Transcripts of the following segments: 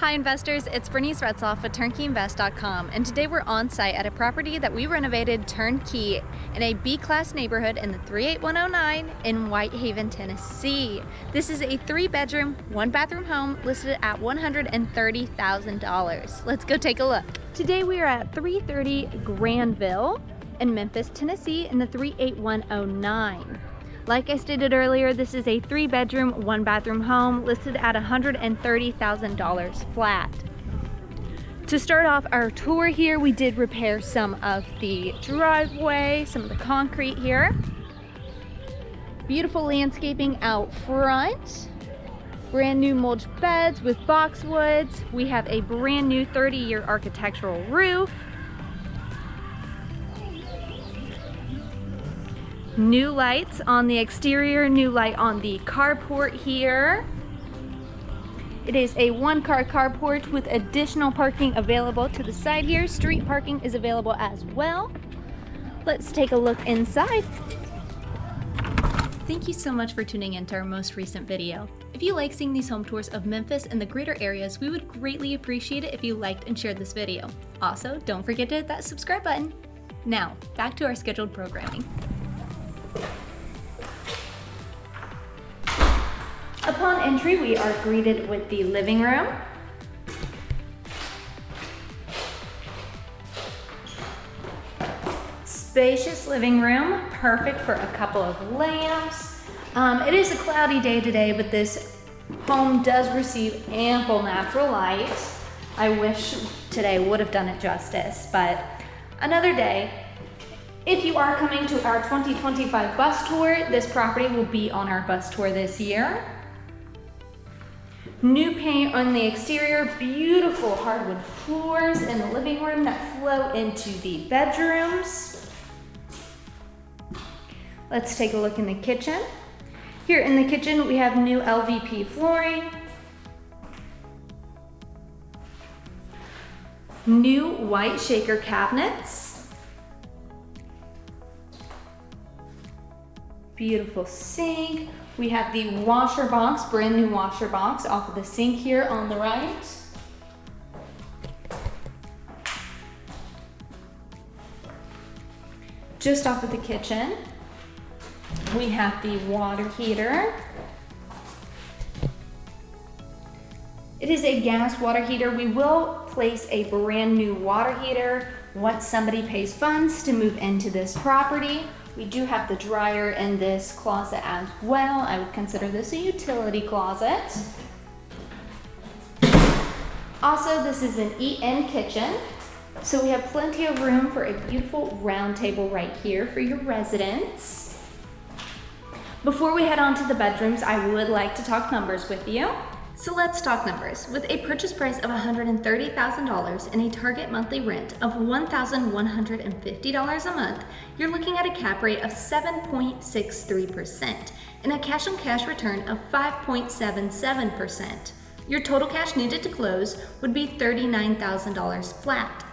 Hi investors, it's Bernice Retzloff with TurnkeyInvest.com, and today we're on site at a property that we renovated turnkey in a B-class neighborhood in the 38109 in Whitehaven, Tennessee. This is a 3-bedroom, 1-bathroom home listed at $130,000. Let's go take a look. Today we are at 330 Granville in Memphis, Tennessee in the 38109. Like I stated earlier, this is a 3-bedroom, 1-bathroom home listed at $130,000 flat. To start off our tour here, we did repair some of the driveway, some of the concrete here. Beautiful landscaping out front. Brand new mulch beds with boxwoods. We have a brand new 30-year architectural roof. New lights on the exterior, new light on the carport here. It is a 1-car carport with additional parking available to the side here. Street parking is available as well. Let's take a look inside. Thank you so much for tuning in to our most recent video. If you like seeing these home tours of Memphis and the greater areas, we would greatly appreciate it if you liked and shared this video. Also, don't forget to hit that subscribe button. Now, back to our scheduled programming. Upon entry, we are greeted with the living room. Spacious living room, perfect for a couple of lamps. It is a cloudy day today, but this home does receive ample natural light. I wish today would have done it justice, but another day. If you are coming to our 2025 bus tour, this property will be on our bus tour this year. New paint on the exterior, beautiful hardwood floors in the living room that flow into the bedrooms. Let's take a look in the kitchen. Here in the kitchen, we have new LVP flooring. New white shaker cabinets. Beautiful sink. We have the washer box, brand new washer box off of the sink here on the right. Just off of the kitchen, we have the water heater. It is a gas water heater. We will place a brand new water heater once somebody pays funds to move into this property. We do have the dryer in this closet as well. I would consider this a utility closet. Also, this is an eat-in kitchen. So we have plenty of room for a beautiful round table right here for your residents. Before we head on to the bedrooms, I would like to talk numbers with you. So let's talk numbers. With a purchase price of $130,000 and a target monthly rent of $1,150 a month, you're looking at a cap rate of 7.63% and a cash-on-cash return of 5.77%. Your total cash needed to close would be $39,000 flat,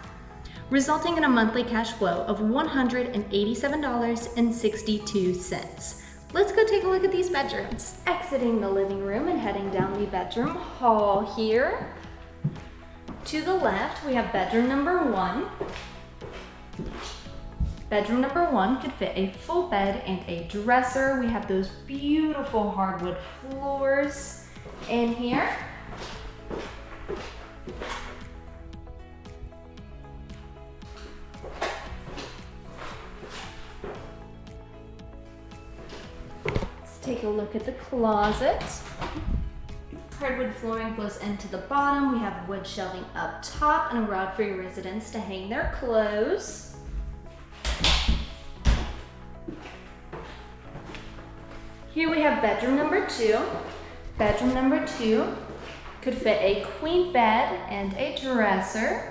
resulting in a monthly cash flow of $187.62. Let's go take a look at these bedrooms. Exiting the living room and heading down the bedroom hall here. To the left, we have bedroom number 1. Bedroom number 1 could fit a full bed and a dresser. We have those beautiful hardwood floors in here. Take a look at the closet. Hardwood flooring flows into the bottom. We have wood shelving up top and a rod for your residents to hang their clothes. Here we have bedroom number 2. Bedroom number 2 could fit a queen bed and a dresser.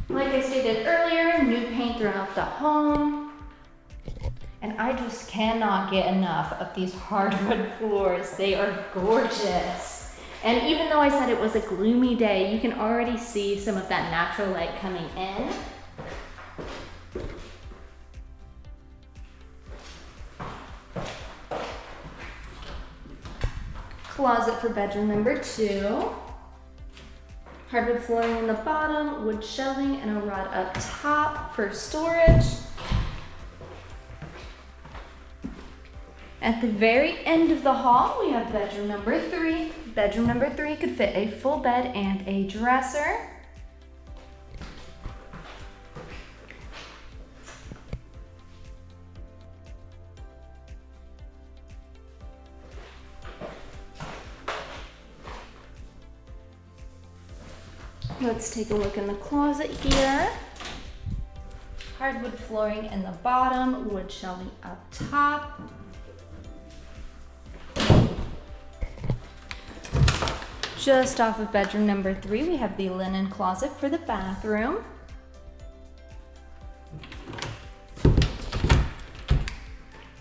Like I stated earlier, new paint throughout the home. And I just cannot get enough of these hardwood floors. They are gorgeous. And even though I said it was a gloomy day, you can already see some of that natural light coming in. closet for bedroom number 2. Hardwood flooring in the bottom, wood shelving, and a rod up top for storage. At the very end of the hall, we have bedroom number 3. Bedroom number 3 could fit a full bed and a dresser. Let's take a look in the closet here. Hardwood flooring in the bottom, wood shelving up top. Just off of bedroom number 3, we have the linen closet for the bathroom.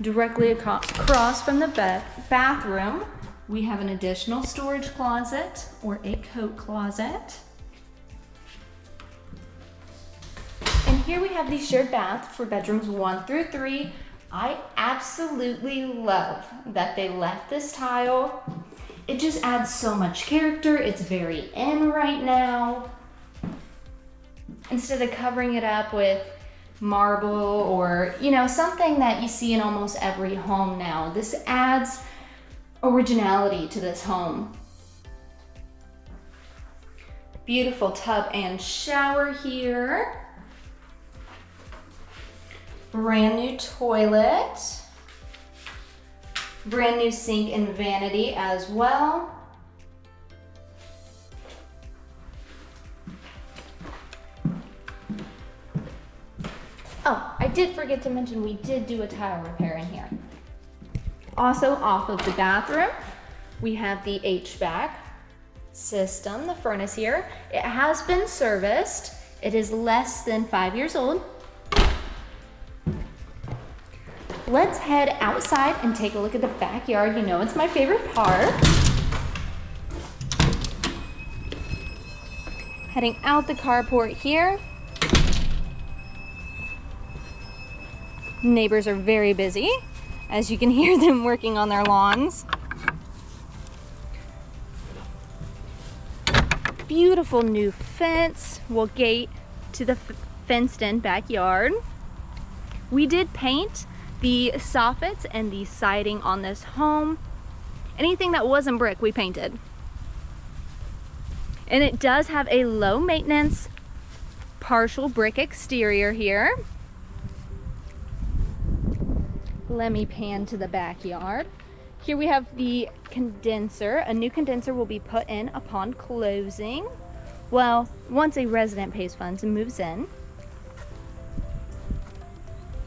Directly across from the bathroom, we have an additional storage closet or a coat closet. And here we have the shared bath for bedrooms 1 through 3. I absolutely love that they left this tile. It just adds so much character. It's very in right now. Instead of covering it up with marble or, you know, something that you see in almost every home now, this adds originality to this home. Beautiful tub and shower here. Brand new toilet. Brand new sink and vanity as well. Oh, I did forget to mention we did do a tile repair in here. Also off of the bathroom, we have the HVAC system, the furnace here. It has been serviced. It is less than 5 years old. Let's head outside and take a look at the backyard. You know it's my favorite part. Heading out the carport here. Neighbors are very busy, as you can hear them working on their lawns. Beautiful new fence will gate to the fenced-in backyard. We did paint the soffits and the siding on this home. Anything that wasn't brick, we painted. And it does have a low maintenance partial brick exterior here. Let me pan to the backyard. Here we have the condenser. A new condenser will be put in upon closing. Well, once a resident pays funds and moves in.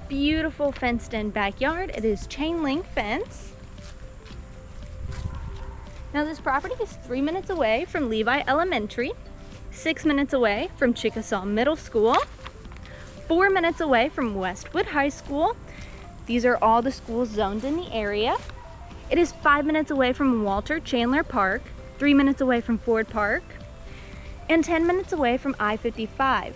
Beautiful fenced-in backyard. It is chain link fence. Now this property is 3 minutes away from Levi Elementary, 6 minutes away from Chickasaw Middle School, 4 minutes away from Westwood High School. These are all the schools zoned in the area. It is 5 minutes away from Walter Chandler Park, 3 minutes away from Ford Park, and 10 minutes away from I-55.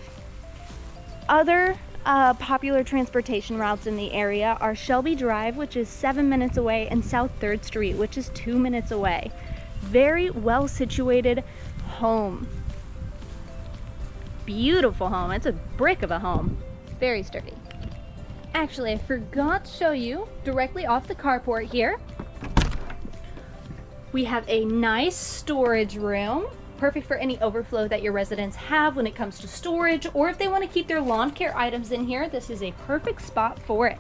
Other popular transportation routes in the area are Shelby Drive, which is 7 minutes away, and South 3rd Street, which is 2 minutes away. Very well situated home. Beautiful home. It's a brick of a home. Very sturdy. Actually, I forgot to show you directly off the carport here. We have a nice storage room. Perfect for any overflow that your residents have when it comes to storage, or if they want to keep their lawn care items in here, this is a perfect spot for it.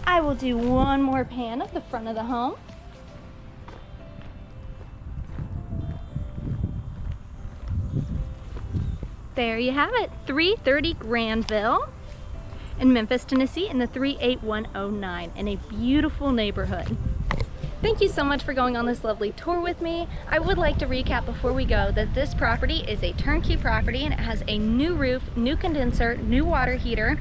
I will do one more pan of the front of the home. There you have it, 330 Granville in Memphis, Tennessee in the 38109 in a beautiful neighborhood. Thank you so much for going on this lovely tour with me. I would like to recap before we go that this property is a turnkey property and it has a new roof, new condenser, new water heater,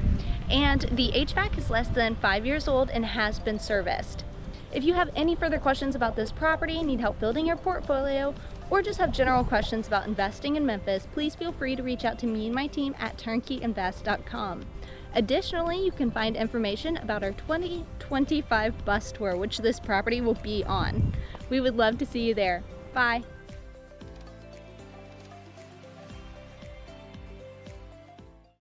and the HVAC is less than 5 years old and has been serviced. If you have any further questions about this property, need help building your portfolio, or just have general questions about investing in Memphis, please feel free to reach out to me and my team at turnkeyinvest.com. Additionally, you can find information about our 2025 bus tour, which this property will be on. We would love to see you there. Bye.